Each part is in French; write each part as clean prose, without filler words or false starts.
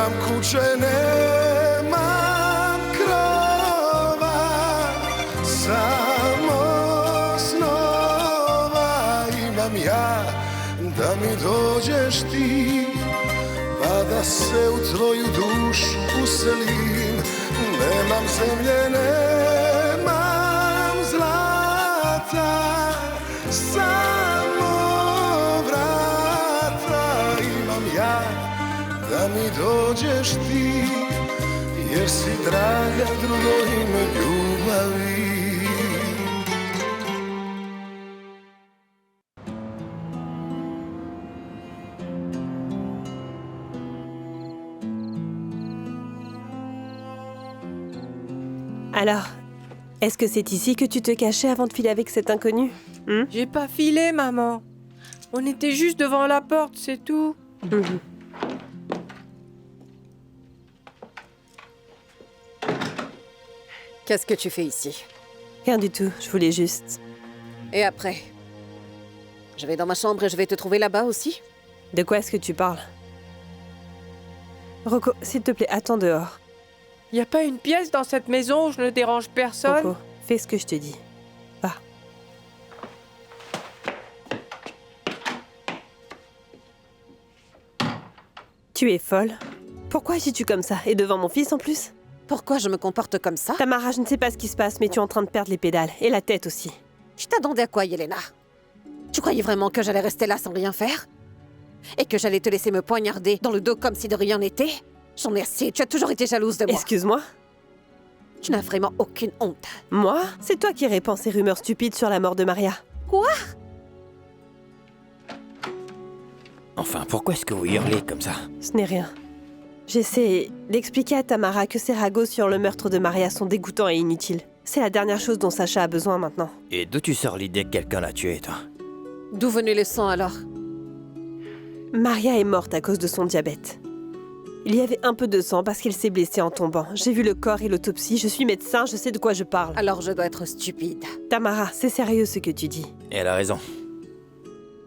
Nemam kuće, nemam krova, samo snova imam ja, da mi dođeš ti, pa da se u tvoju dušu uselim. Nemam zemlje, nemam zlata, samo vrata imam ja, da mi dođeš ti, jer si draga drugo ime ljubavi. Alors, est-ce que c'est ici que tu te cachais avant de filer avec cet inconnu? J'ai pas filé, maman. On était juste devant la porte, c'est tout. Qu'est-ce que tu fais ici? Rien du tout, je voulais juste... Et après? Je vais dans ma chambre et je vais te trouver là-bas aussi? De quoi est-ce que tu parles? Rocco, s'il te plaît, attends dehors. Y a pas une pièce dans cette maison où je ne dérange personne? Rocco, fais ce que je te dis. Va. Tu es folle? Pourquoi agis-tu comme ça? Et devant mon fils en plus? Pourquoi je me comporte comme ça? Tamara, je ne sais pas ce qui se passe, mais tu es en train de perdre les pédales. Et la tête aussi. Tu t'attendais à quoi, Yelena? Tu croyais vraiment que j'allais rester là sans rien faire? Et que j'allais te laisser me poignarder dans le dos comme si de rien n'était? J'en ai assez, tu as toujours été jalouse de moi. Excuse-moi? Tu n'as vraiment aucune honte. Moi? C'est toi qui répands ces rumeurs stupides sur la mort de Maria. Quoi? Enfin, pourquoi est-ce que vous hurlez comme ça? Ce n'est rien. J'essaie d'expliquer à Tamara que ses ragots sur le meurtre de Maria sont dégoûtants et inutiles. C'est la dernière chose dont Sacha a besoin maintenant. Et d'où tu sors l'idée que quelqu'un l'a tué, toi? D'où venait le sang alors? Maria est morte à cause de son diabète. Il y avait un peu de sang parce qu'elle s'est blessée en tombant. J'ai vu le corps et l'autopsie, je suis médecin, je sais de quoi je parle. Alors je dois être stupide. Tamara, c'est sérieux ce que tu dis. Et elle a raison.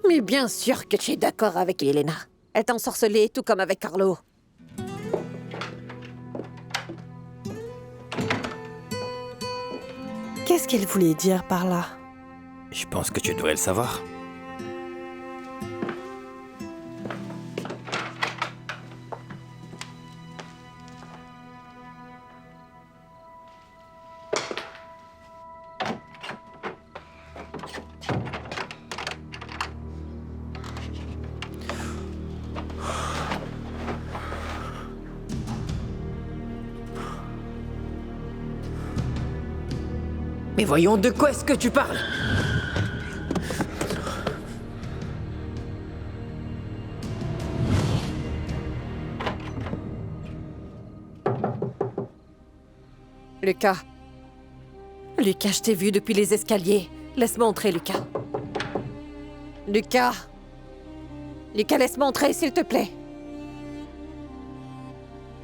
Mais bien sûr que tu es d'accord avec Yelena. Elle t'a ensorcelée, tout comme avec Carlo. Qu'est-ce qu'elle voulait dire par là? Je pense que tu devrais le savoir. Mais voyons, de quoi est-ce que tu parles? Lucas. Lucas, je t'ai vu depuis les escaliers. Laisse-moi entrer, Lucas. Lucas. Lucas, laisse-moi entrer, s'il te plaît.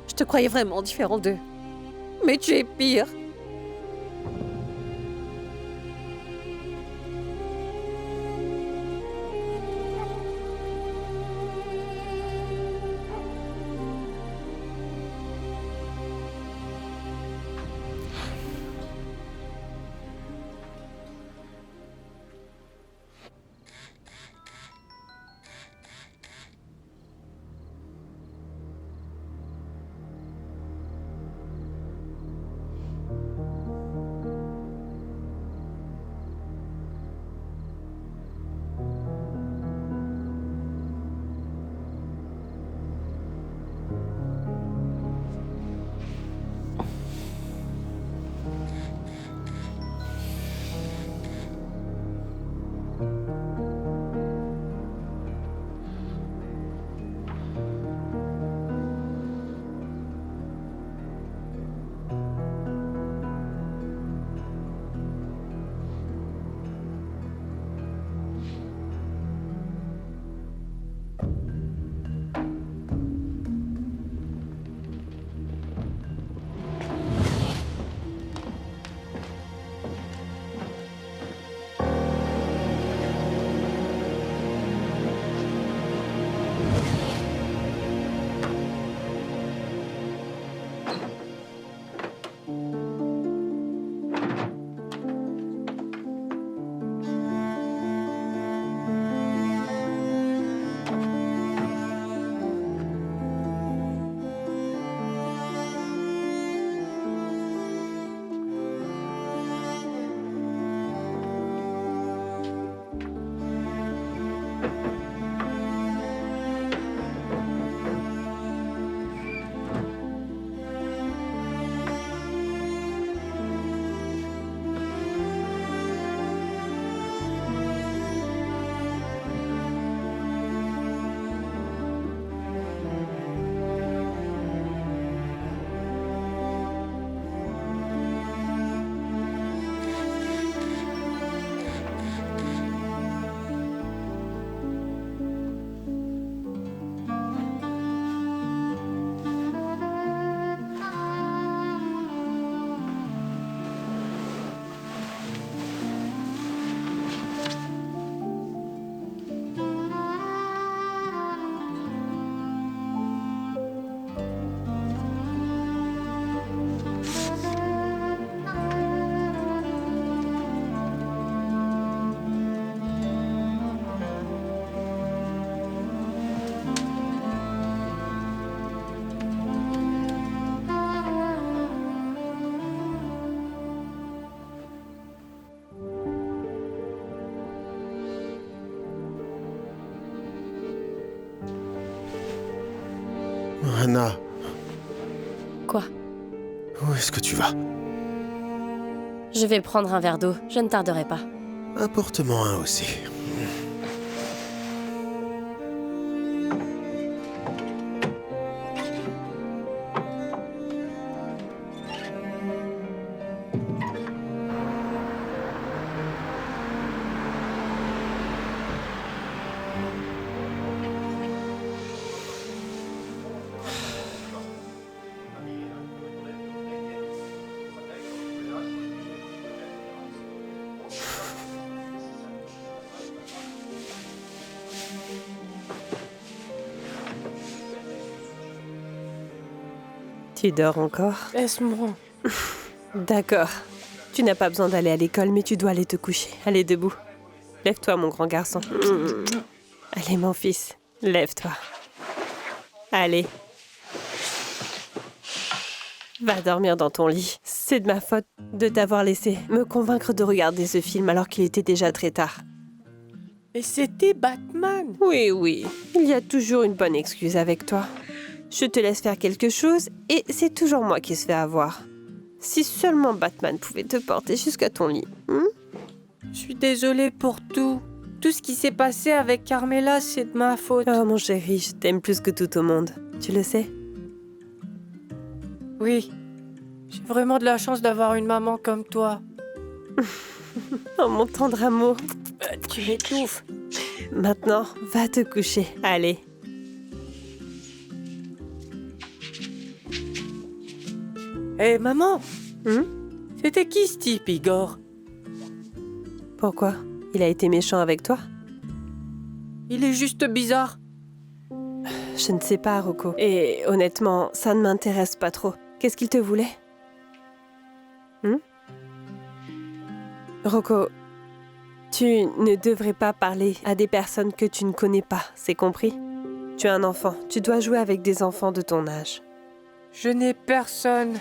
Je te croyais vraiment différent d'eux. Mais tu es pire. Anna, Quoi? où est-ce que tu vas? Je vais prendre un verre d'eau, je ne tarderai pas. Apporte-moi un aussi. Tu dors encore? Laisse-moi. D'accord. Tu n'as pas besoin d'aller à l'école, mais tu dois aller te coucher. Allez, debout. Lève-toi, mon grand garçon. Allez, mon fils. Lève-toi. Allez. Va dormir dans ton lit. C'est de ma faute de t'avoir laissé me convaincre de regarder ce film alors qu'il était déjà très tard. Mais c'était Batman. Oui, oui. Il y a toujours une bonne excuse avec toi. Je te laisse faire quelque chose et c'est toujours moi qui se fais avoir. Si seulement Batman pouvait te porter jusqu'à ton lit. Je suis désolée pour tout. Tout ce qui s'est passé avec Carmela, c'est de ma faute. Oh mon chéri, je t'aime plus que tout au monde. Tu le sais? Oui. J'ai vraiment de la chance d'avoir une maman comme toi. Oh mon tendre amour. Tu m'étouffes. Maintenant, va te coucher. Allez. Hé, maman. Hum? C'était qui ce type, Igor? Pourquoi? Il a été méchant avec toi? Il est juste bizarre. Je ne sais pas, Rocco. Et honnêtement, ça ne m'intéresse pas trop. Qu'est-ce qu'il te voulait? Rocco, tu ne devrais pas parler à des personnes que tu ne connais pas, c'est compris? Tu es un enfant, tu dois jouer avec des enfants de ton âge. Je n'ai personne.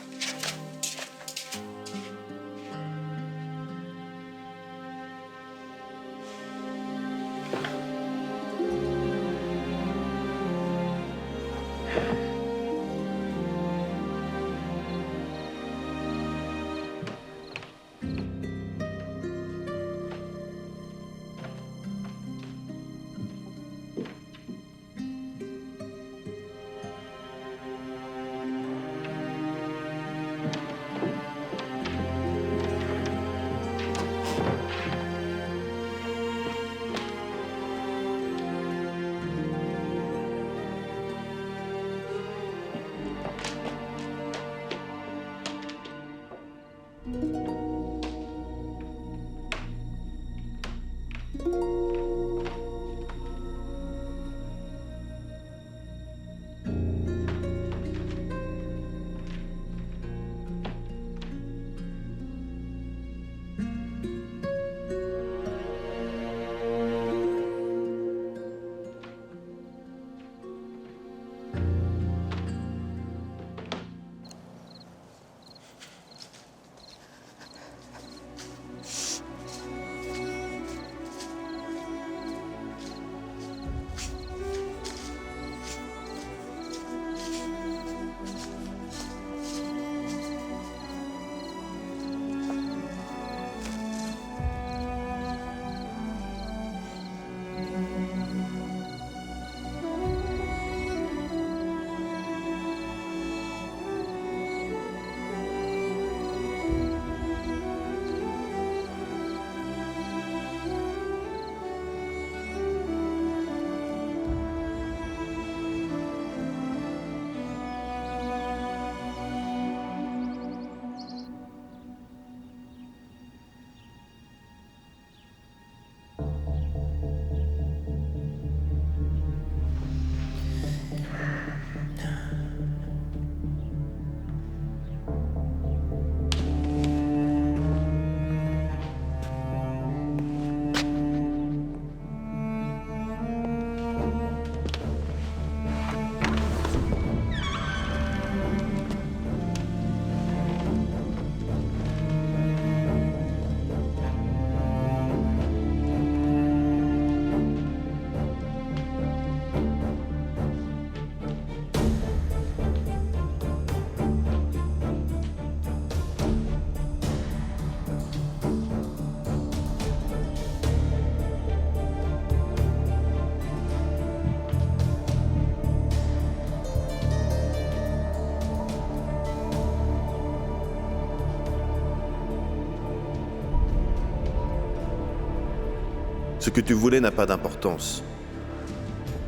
Ce que tu voulais n'a pas d'importance.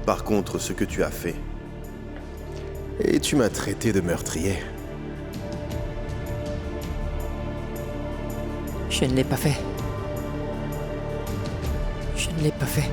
Par contre, ce que tu as fait... Et tu m'as traité de meurtrier. Je ne l'ai pas fait. Je ne l'ai pas fait.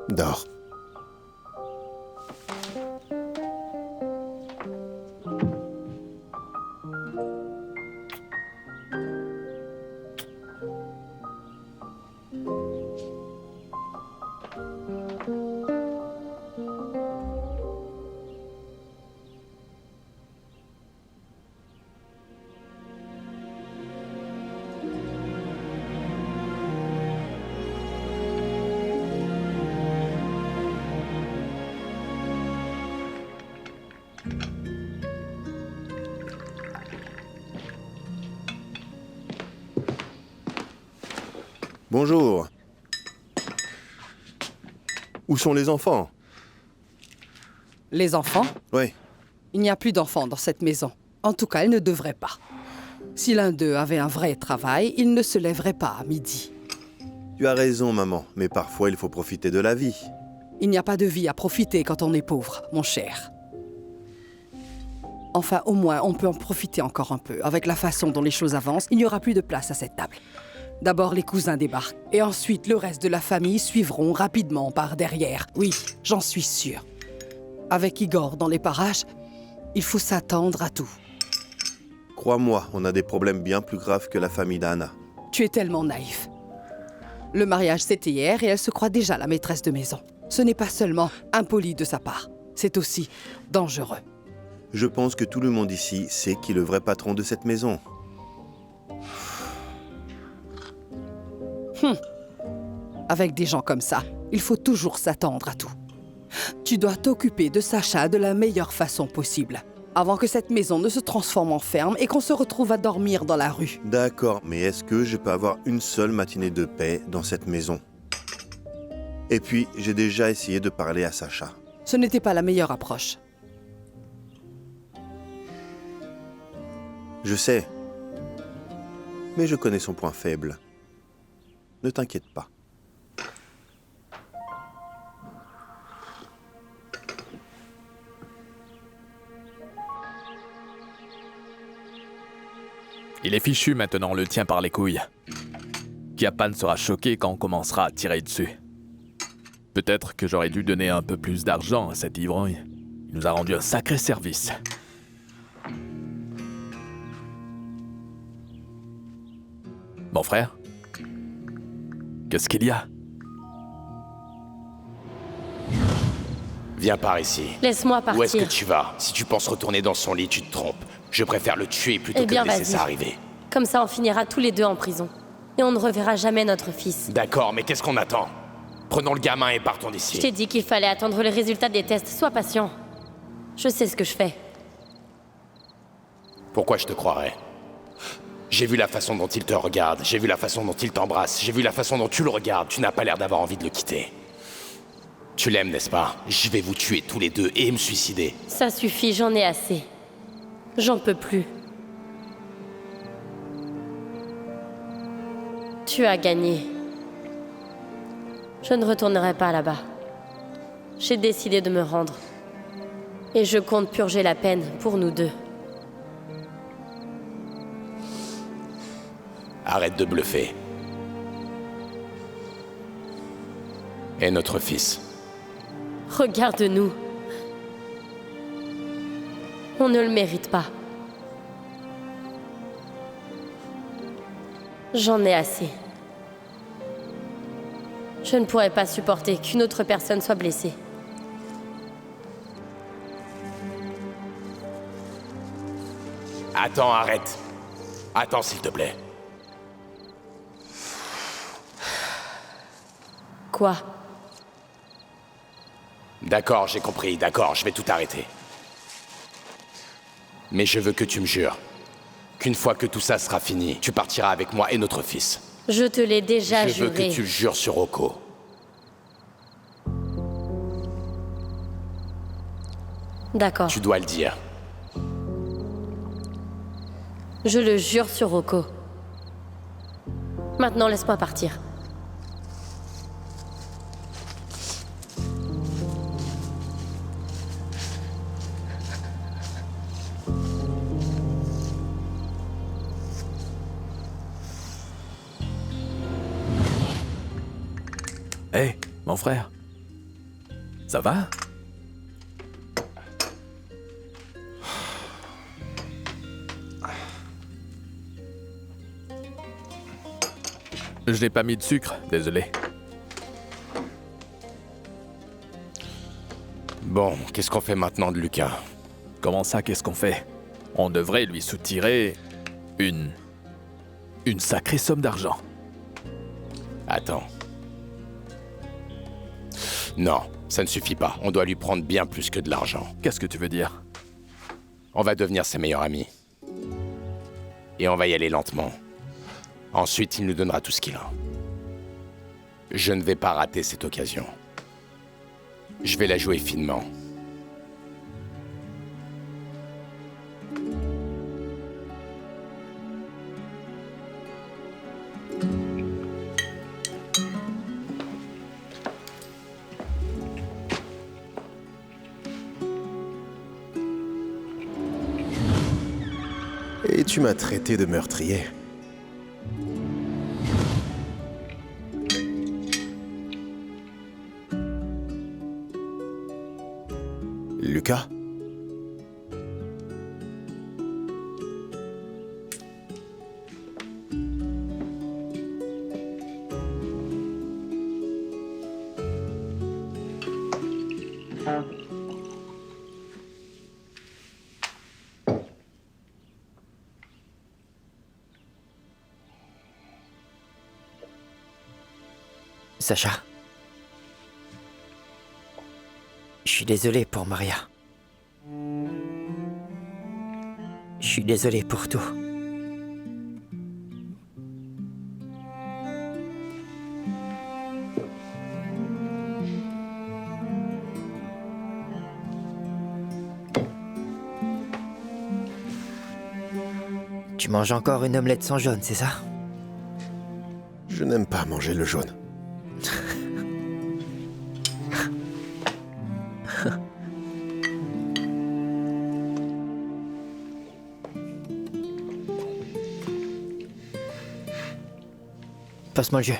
Dors. Bonjour. Où sont les enfants? Les enfants? Oui. Il n'y a plus d'enfants dans cette maison. En tout cas, ils ne devraient pas. Si l'un d'eux avait un vrai travail, il ne se lèverait pas à midi. Tu as raison, maman, mais parfois il faut profiter de la vie. Il n'y a pas de vie à profiter quand on est pauvre, mon cher. Enfin, au moins, on peut en profiter encore un peu. Avec la façon dont les choses avancent, il n'y aura plus de place à cette table. D'abord, les cousins débarquent. Et ensuite, le reste de la famille suivront rapidement par derrière. Oui, j'en suis sûre. Avec Igor dans les parages, il faut s'attendre à tout. Crois-moi, on a des problèmes bien plus graves que la famille d'Anna. Tu es tellement naïf. Le mariage, c'était hier et elle se croit déjà la maîtresse de maison. Ce n'est pas seulement impoli de sa part, c'est aussi dangereux. Je pense que tout le monde ici sait qui est le vrai patron de cette maison. Avec des gens comme ça, il faut toujours s'attendre à tout. Tu dois t'occuper de Sacha de la meilleure façon possible, avant que cette maison ne se transforme en ferme et qu'on se retrouve à dormir dans la rue. D'accord, mais est-ce que je peux avoir une seule matinée de paix dans cette maison? Et puis, j'ai déjà essayé de parler à Sacha. Ce n'était pas la meilleure approche. Je sais. Mais je connais son point faible. Ne t'inquiète pas. Il est fichu maintenant, on le tient par les couilles. Kiapan sera choqué quand on commencera à tirer dessus. Peut-être que j'aurais dû donner un peu plus d'argent à cet ivrogne. Il nous a rendu un sacré service. Mon frère? Qu'est-ce qu'il y a? Viens par ici. Laisse-moi partir. Où est-ce que tu vas? Si tu penses retourner dans son lit, tu te trompes. Je préfère le tuer plutôt Eh bien, que de laisser vas-y. ça arriver. Comme ça, on finira tous les deux en prison. Et on ne reverra jamais notre fils. D'accord, mais qu'est-ce qu'on attend? Prenons le gamin et partons Je d'ici. t'ai dit qu'il fallait attendre les résultats des tests. Sois patient. Je sais ce que je fais. Pourquoi je te croirais? J'ai vu la façon dont il te regarde, j'ai vu la façon dont il t'embrasse, j'ai vu la façon dont tu le regardes. Tu n'as pas l'air d'avoir envie de le quitter. Tu l'aimes, n'est-ce pas? Je vais vous tuer tous les deux et me suicider. Ça suffit, j'en ai assez. J'en peux plus. Tu as gagné. Je ne retournerai pas là-bas. J'ai décidé de me rendre. Et je compte purger la peine pour nous deux. Arrête de bluffer. Et notre fils? Regarde-nous. On ne le mérite pas. J'en ai assez. Je ne pourrais pas supporter qu'une autre personne soit blessée. Attends, arrête. Attends, s'il te plaît. Quoi? D'accord, j'ai compris, d'accord, je vais tout arrêter. Mais je veux que tu me jures qu'une fois que tout ça sera fini, tu partiras avec moi et notre fils. Je te l'ai déjà Je veux juré. que tu le jures sur Rocco. D'accord. Tu dois le dire. Je le jure sur Rocco. Maintenant, laisse-moi partir. Hé, mon frère. Ça va? Je n'ai pas mis de sucre, désolé. Bon, qu'est-ce qu'on fait maintenant de Lucas? Comment ça, qu'est-ce qu'on fait? On devrait lui soutirer une sacrée somme d'argent. Attends. Non, ça ne suffit pas. On doit lui prendre bien plus que de l'argent. Qu'est-ce que tu veux dire? On va devenir ses meilleurs amis. Et on va y aller lentement. Ensuite, il nous donnera tout ce qu'il a. Je ne vais pas rater cette occasion. Je vais la jouer finement. Et tu m'as traité de meurtrier. Lucas? Sacha. Je suis désolé pour Maria. Je suis désolé pour tout. Tu manges encore une omelette sans jaune, c'est ça? Je n'aime pas manger le jaune. Passe-moi le jeu.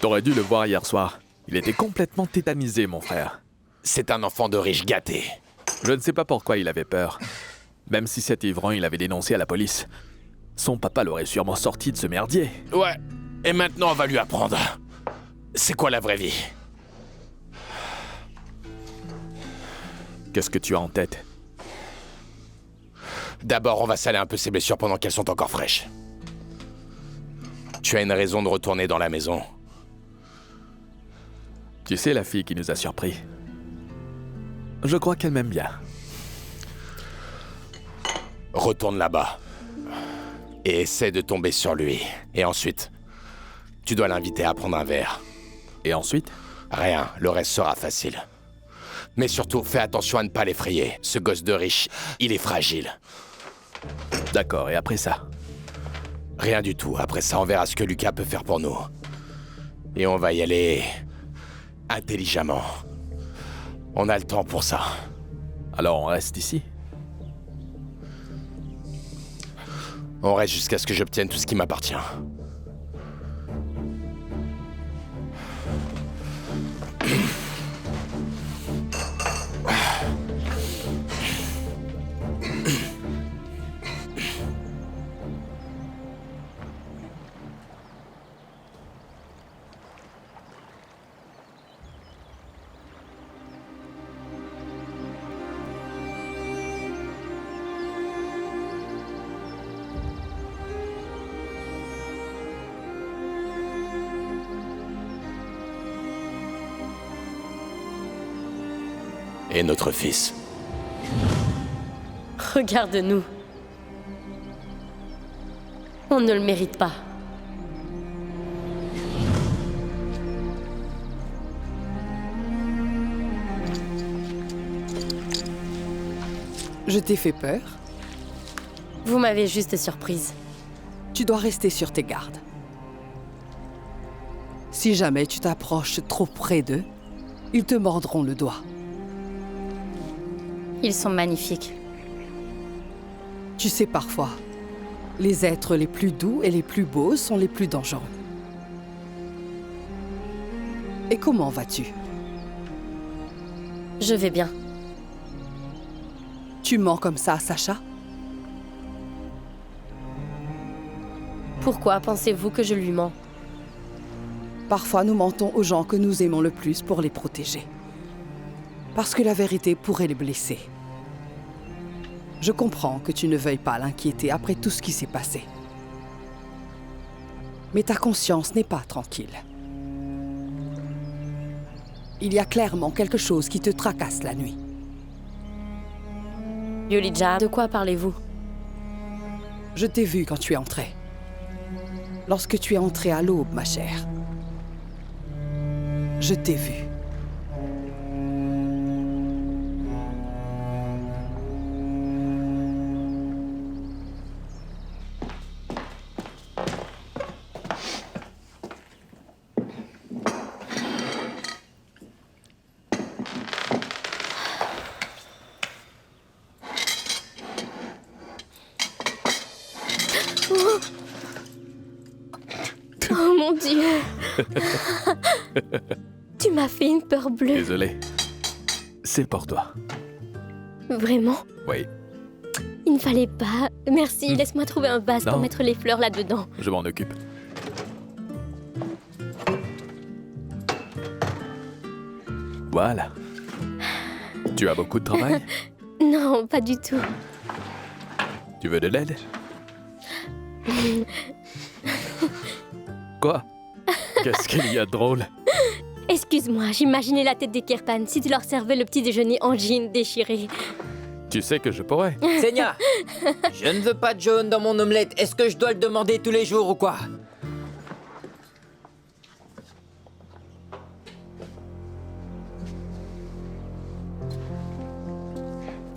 T'aurais dû le voir hier soir. Il était complètement tétanisé, mon frère. C'est un enfant de riche gâté. Je ne sais pas pourquoi il avait peur. Même si cet ivrogne l'avait dénoncé à la police. Son papa l'aurait sûrement sorti de ce merdier. Ouais, et maintenant on va lui apprendre. C'est quoi la vraie vie? Qu'est-ce que tu as en tête? D'abord, on va saler un peu ses blessures pendant qu'elles sont encore fraîches. Tu as une raison de retourner dans la maison. Tu sais la fille qui nous a surpris? Je crois qu'elle m'aime bien. Retourne là-bas. Et essaie de tomber sur lui. Et ensuite, tu dois l'inviter à prendre un verre. Et ensuite? Rien, le reste sera facile. Mais surtout, fais attention à ne pas l'effrayer. Ce gosse de riche, il est fragile. D'accord, et après ça? Rien du tout. Après ça, on verra ce que Lucas peut faire pour nous. Et on va y aller... intelligemment. On a le temps pour ça. Alors on reste ici? On reste jusqu'à ce que j'obtienne tout ce qui m'appartient. Et notre fils. Regarde-nous. On ne le mérite pas. Je t'ai fait peur? Vous m'avez juste surprise. Tu dois rester sur tes gardes. Si jamais tu t'approches trop près d'eux, ils te mordront le doigt. Ils sont magnifiques. Tu sais, parfois, les êtres les plus doux et les plus beaux sont les plus dangereux. Et comment vas-tu? Je vais bien. Tu mens comme ça à Sacha? Pourquoi pensez-vous que je lui mens? Parfois, nous mentons aux gens que nous aimons le plus pour les protéger. Parce que la vérité pourrait les blesser. Je comprends que tu ne veuilles pas l'inquiéter après tout ce qui s'est passé. Mais ta conscience n'est pas tranquille. Il y a clairement quelque chose qui te tracasse la nuit. Yulija, de quoi parlez-vous? Je t'ai vu quand tu es entrée. Lorsque tu es entrée à l'aube, ma chère. Je t'ai vu. Oh mon Dieu! Tu m'as fait une peur bleue. Désolé. C'est pour toi. Vraiment? Oui, Il ne fallait pas. Merci, laisse-moi trouver un vase pour Non. mettre les fleurs là-dedans. je m'en occupe. Voilà. Tu as beaucoup de travail? Non, pas du tout. Tu veux de l'aide? Quoi? Qu'est-ce qu'il y a de drôle? Excuse-moi, j'imaginais la tête des Kirpan si tu leur servais le petit déjeuner en jean déchiré. Tu sais que je pourrais. Seigneur, je ne veux pas de jaune dans mon omelette. Est-ce que je dois le demander tous les jours ou quoi?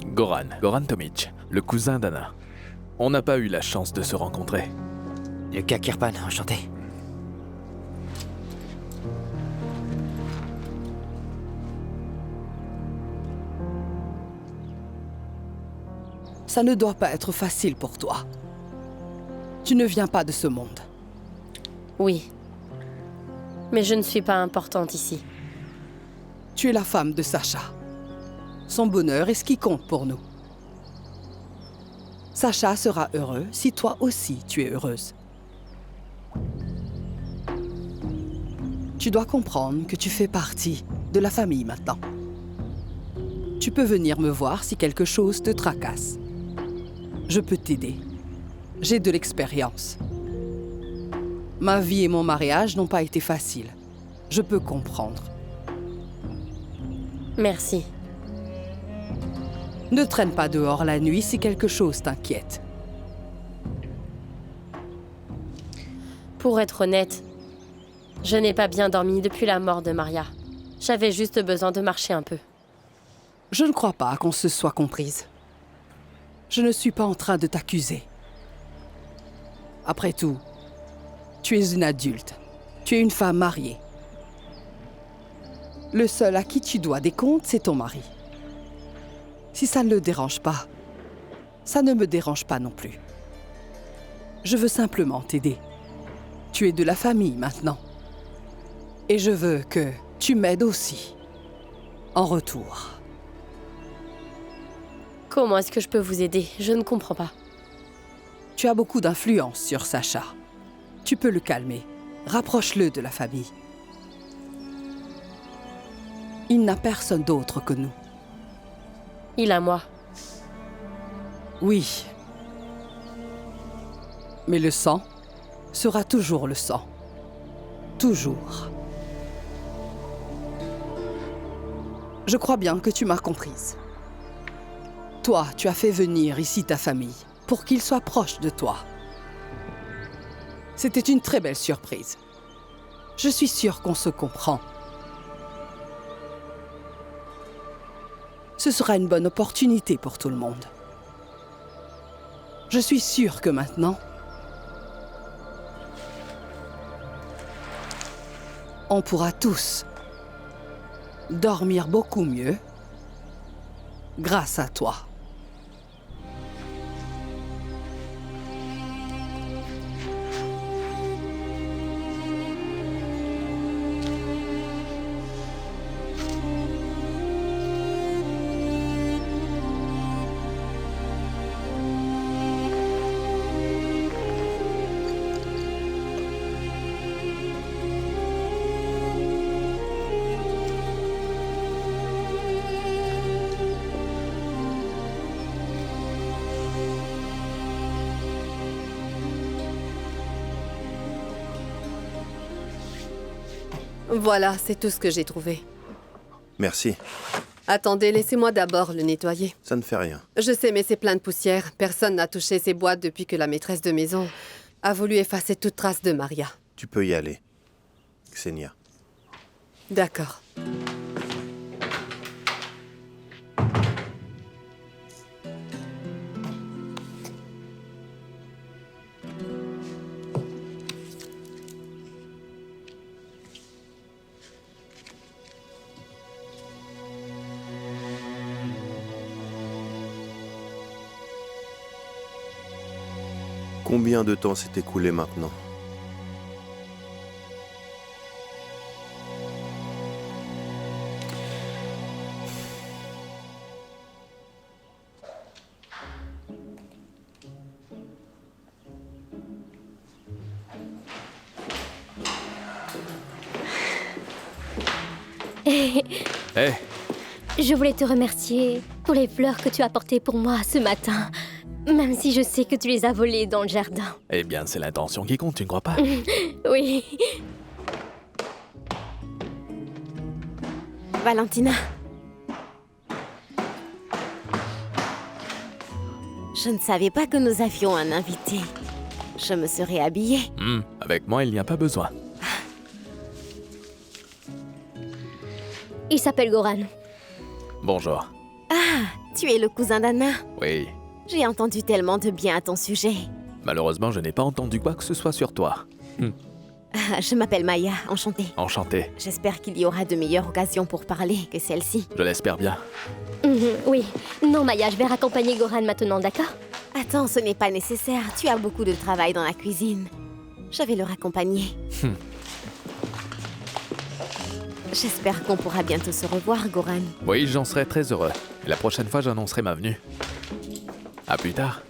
Goran Tomic, le cousin d'Anna. On n'a pas eu la chance de se rencontrer. Lucas Kirpan, enchanté. Ça ne doit pas être facile pour toi. Tu ne viens pas de ce monde. Oui. Mais je ne suis pas importante ici. Tu es la femme de Sacha. Son bonheur est ce qui compte pour nous. Sacha sera heureux si toi aussi tu es heureuse. Tu dois comprendre que tu fais partie de la famille maintenant. Tu peux venir me voir si quelque chose te tracasse. Je peux t'aider. J'ai de l'expérience. Ma vie et mon mariage n'ont pas été faciles. Je peux comprendre. Merci. Ne traîne pas dehors la nuit si quelque chose t'inquiète. Pour être honnête, je n'ai pas bien dormi depuis la mort de Maria. J'avais juste besoin de marcher un peu. Je ne crois pas qu'on se soit comprise. Je ne suis pas en train de t'accuser. Après tout, tu es une adulte. Tu es une femme mariée. Le seul à qui tu dois des comptes, c'est ton mari. Si ça ne le dérange pas, ça ne me dérange pas non plus. Je veux simplement t'aider. Tu es de la famille maintenant. Et je veux que tu m'aides aussi. En retour. Comment est-ce que je peux vous aider? Je ne comprends pas. Tu as beaucoup d'influence sur Sacha. Tu peux le calmer. Rapproche-le de la famille. Il n'a personne d'autre que nous. Il a moi. Oui. Mais le sang sera toujours le sang. Toujours. Je crois bien que tu m'as comprise. Toi, tu as fait venir ici ta famille pour qu'ils soient proches de toi. C'était une très belle surprise. Je suis sûre qu'on se comprend. Ce sera une bonne opportunité pour tout le monde. Je suis sûre que maintenant, on pourra tous dormir beaucoup mieux grâce à toi. Voilà, c'est tout ce que j'ai trouvé. Merci. Attendez, laissez-moi d'abord le nettoyer. Ça ne fait rien. Je sais, mais c'est plein de poussière. Personne n'a touché ces boîtes depuis que la maîtresse de maison a voulu effacer toute trace de Maria. Tu peux y aller, Xenia. D'accord. Combien de temps s'est écoulé maintenant? Hé, Je voulais te remercier pour les fleurs que tu as portées pour moi ce matin, même si je sais que tu les as volées dans le jardin. eh bien, c'est l'intention qui compte, tu ne crois pas? Oui. Valentina. Je ne savais pas que nous avions un invité. Je me serais habillée. Avec moi, il n'y a pas besoin. Il s'appelle Goran. Bonjour. Ah, tu es le cousin d'Anna. Oui. J'ai entendu tellement de bien à ton sujet. Malheureusement, je n'ai pas entendu quoi que ce soit sur toi. Ah, je m'appelle Maya, enchantée. Enchanté. J'espère qu'il y aura de meilleures occasions pour parler que celle-ci. Je l'espère bien. Oui. Non, Maya, je vais raccompagner Goran maintenant, d'accord? Attends, ce n'est pas nécessaire. Tu as beaucoup de travail dans la cuisine. Je vais le raccompagner. J'espère qu'on pourra bientôt se revoir, Goran. Oui, j'en serai très heureux. Et la prochaine fois, j'annoncerai ma venue. À plus tard.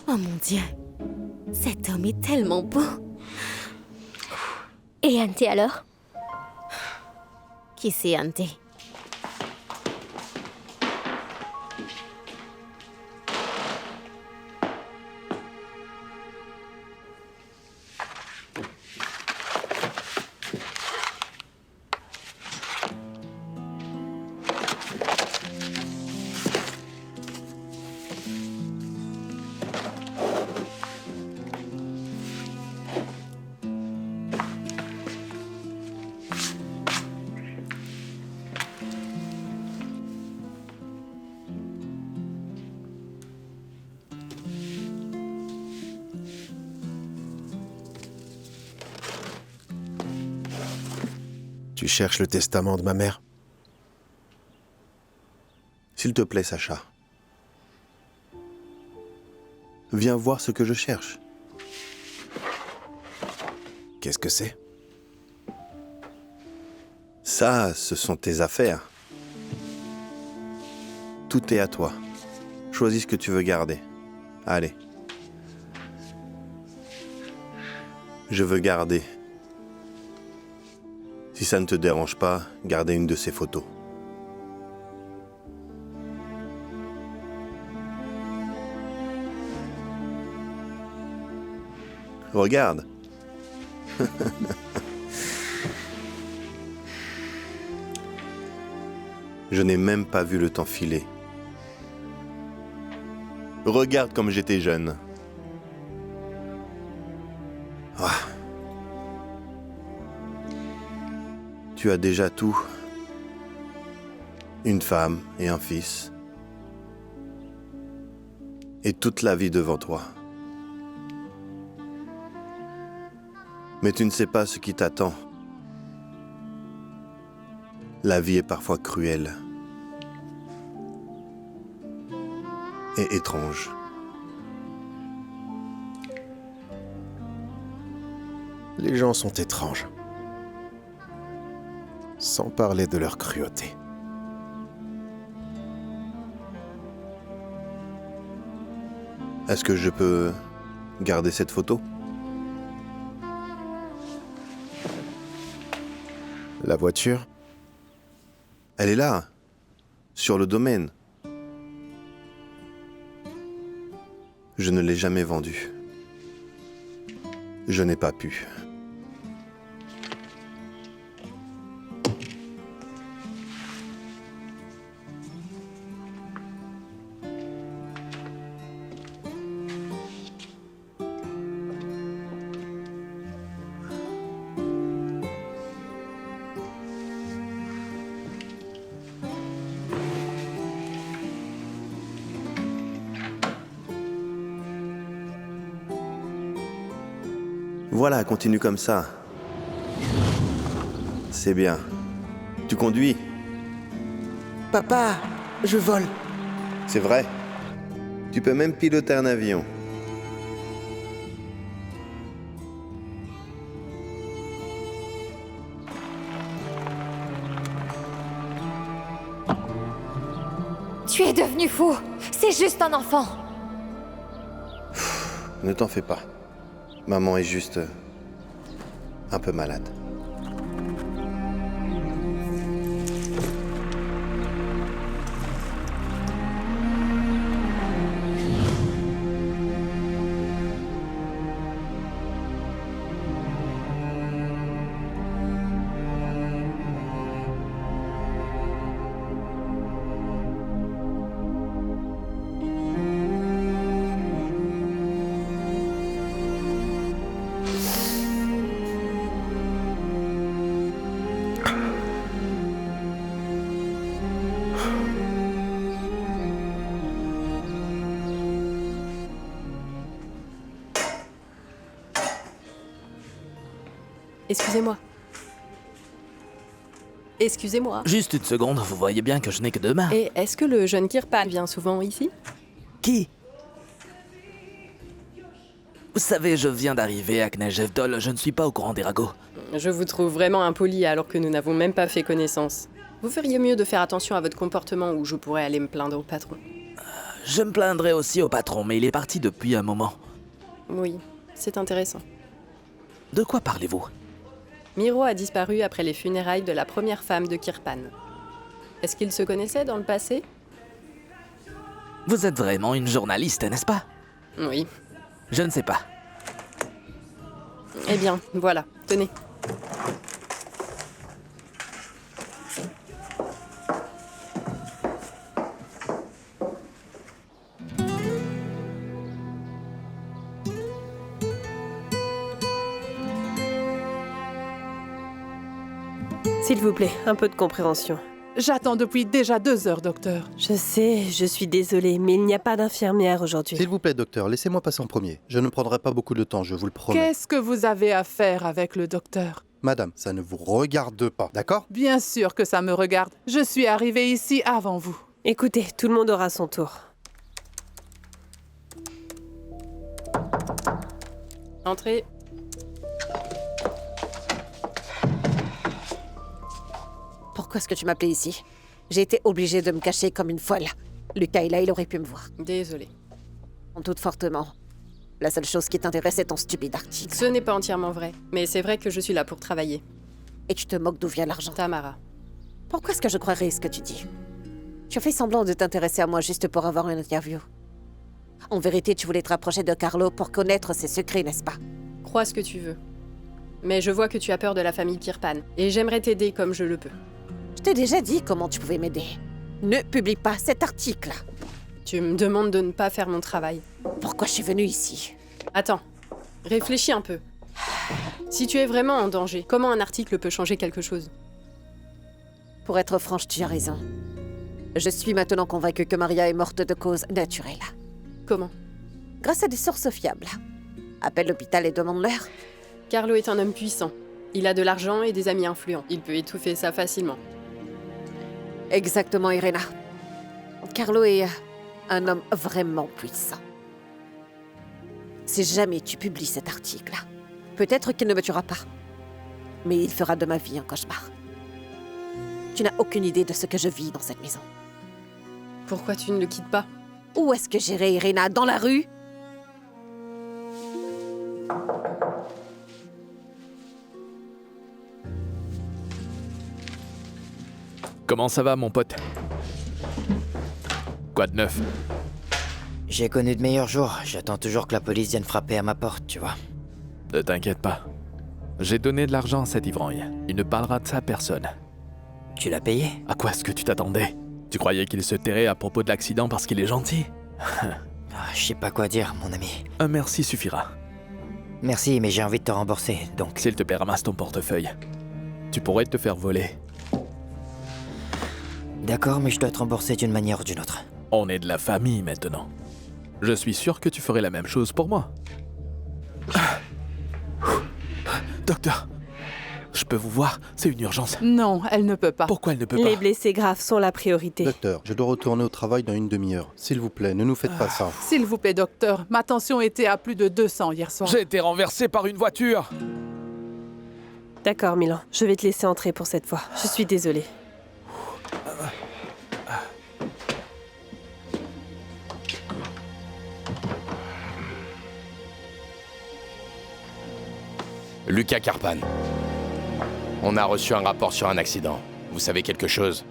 Oh mon Dieu, cet homme est tellement beau. Et Ante alors? Qui c'est Ante? Tu cherches le testament de ma mère? S'il te plaît, Sacha. Viens voir ce que je cherche. Qu'est-ce que c'est? Ça, ce sont tes affaires. Tout est à toi. Choisis ce que tu veux garder. Allez. Je veux garder. Si ça ne te dérange pas, garder une de ces photos. Regarde. Je n'ai même pas vu le temps filer. Regarde comme j'étais jeune. Ah. Tu as déjà tout. Une femme et un fils. Et toute la vie devant toi. Mais tu ne sais pas ce qui t'attend. La vie est parfois cruelle. Et étrange. Les gens sont étranges. Sans parler de leur cruauté. Est-ce que je peux garder cette photo? La voiture? Elle est là, sur le domaine. Je ne l'ai jamais vendue. Je n'ai pas pu. Voilà, continue comme ça. C'est bien. Tu conduis? Papa, je vole. C'est vrai. Tu peux même piloter un avion. Tu es devenu fou. C'est juste un enfant. Ne t'en fais pas. Maman est juste un peu malade. Excusez-moi. Excusez-moi. Juste une seconde, vous voyez bien que je n'ai que 2 mains. Et est-ce que le jeune Kirpan vient souvent ici? Qui? Vous savez, je viens d'arriver à Knajevdol, je ne suis pas au courant des ragots. Je vous trouve vraiment impoli alors que nous n'avons même pas fait connaissance. Vous feriez mieux de faire attention à votre comportement ou je pourrais aller me plaindre au patron. Je me plaindrai aussi au patron, mais il est parti depuis un moment. Oui, c'est intéressant. De quoi parlez-vous? Miro a disparu après les funérailles de la première femme de Kirpan. Est-ce qu'ils se connaissaient dans le passé? Vous êtes vraiment une journaliste, n'est-ce pas? Oui. Je ne sais pas. Eh bien, voilà, tenez. S'il vous plaît, un peu de compréhension. J'attends depuis déjà 2 heures, docteur. Je sais, je suis désolée, mais il n'y a pas d'infirmière aujourd'hui. S'il vous plaît, docteur, laissez-moi passer en premier. Je ne prendrai pas beaucoup de temps, je vous le promets. Qu'est-ce que vous avez à faire avec le docteur? Madame, ça ne vous regarde pas, d'accord? Bien sûr que ça me regarde. Je suis arrivée ici avant vous. Écoutez, tout le monde aura son tour. Entrez. Pourquoi est-ce que tu m'appelais ici? J'ai été obligée de me cacher comme une folle. Lucas est là, il aurait pu me voir. Désolée. En doute fortement. La seule chose qui t'intéresse est ton stupide article. Ce n'est pas entièrement vrai, mais c'est vrai que je suis là pour travailler. Et tu te moques d'où vient l'argent? Tamara. Pourquoi est-ce que je croirais ce que tu dis? Tu as fait semblant de t'intéresser à moi juste pour avoir une interview. En vérité, tu voulais te rapprocher de Carlo pour connaître ses secrets, n'est-ce pas? Crois ce que tu veux. Mais je vois que tu as peur de la famille Kirpan, et j'aimerais t'aider comme je le peux. Je t'ai déjà dit comment tu pouvais m'aider. Ne publie pas cet article. Tu me demandes de ne pas faire mon travail. Pourquoi je suis venue ici? Attends, réfléchis un peu. Si tu es vraiment en danger, comment un article peut changer quelque chose? Pour être franche, tu as raison. Je suis maintenant convaincue que Maria est morte de cause naturelle. Comment? Grâce à des sources fiables. Appelle l'hôpital et demande-leur. Carlo est un homme puissant. Il a de l'argent et des amis influents. Il peut étouffer ça facilement. Exactement, Irena. Carlo est un homme vraiment puissant. Si jamais tu publies cet article, peut-être qu'il ne me tuera pas, mais il fera de ma vie un cauchemar. Tu n'as aucune idée de ce que je vis dans cette maison. Pourquoi tu ne le quittes pas? Où est-ce que j'irai, Irena? Dans la rue? Comment ça va, mon pote? Quoi de neuf? J'ai connu de meilleurs jours. J'attends toujours que la police vienne frapper à ma porte, tu vois. Ne t'inquiète pas. J'ai donné de l'argent à cet ivrogne. Il ne parlera de ça à personne. Tu l'as payé? À quoi est-ce que tu t'attendais? Tu croyais qu'il se tairait à propos de l'accident parce qu'il est gentil? Je sais pas quoi dire, mon ami. Un merci suffira. Merci, mais j'ai envie de te rembourser, donc... S'il te plaît, ramasse ton portefeuille. Tu pourrais te faire voler. D'accord, mais je dois te rembourser d'une manière ou d'une autre. On est de la famille maintenant. Je suis sûr que tu ferais la même chose pour moi. Docteur, je peux vous voir? C'est une urgence. Non, elle ne peut pas. Pourquoi elle ne peut pas? Les blessés graves sont la priorité. Docteur, je dois retourner au travail dans une demi-heure. S'il vous plaît, ne nous faites pas ça. S'il vous plaît, docteur, ma tension était à plus de 200 hier soir. J'ai été renversé par une voiture. D'accord, Milan. Je vais te laisser entrer pour cette fois. Je suis désolée. Lucas Kirpan. On a reçu un rapport sur un accident. Vous savez quelque chose?